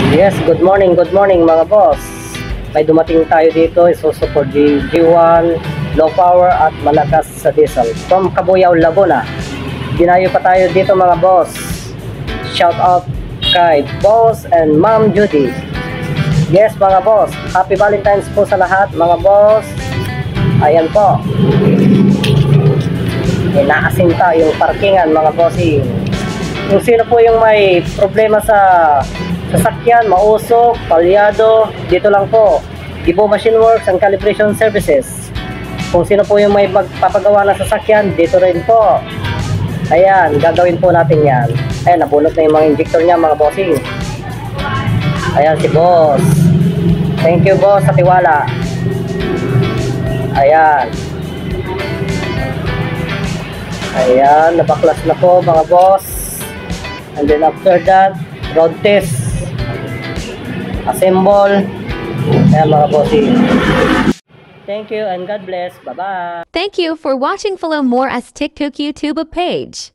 Yes, good morning mga boss. May dumating tayo dito, isuso for G1, low power at malakas sa diesel. From Cabuyao, Laguna. Dinayo pa tayo dito mga boss. Shout out kay boss and ma'am Judy. Yes mga boss, happy Valentine's po sa lahat mga boss. Ayan po. Inaasinta yung parkingan mga bossing. Kung sino po yung may problema sa sasakyan, mausok, palyado, dito lang po. Gibo Machine Works and Calibration Services. Kung sino po yung may magpapagawa ng sasakyan, dito rin po. Ayan, gagawin po natin yan. Ayan, nabunot na yung mga injector niya mga bossing. Ayan si boss. Thank you boss sa tiwala. Ayan. Ayan, nabaklas na po mga boss. And then after that, road test. Assemble. Ayan mga bossing. Thank you and God bless. Bye-bye. Thank you for watching. Follow more as TikTok YouTube page.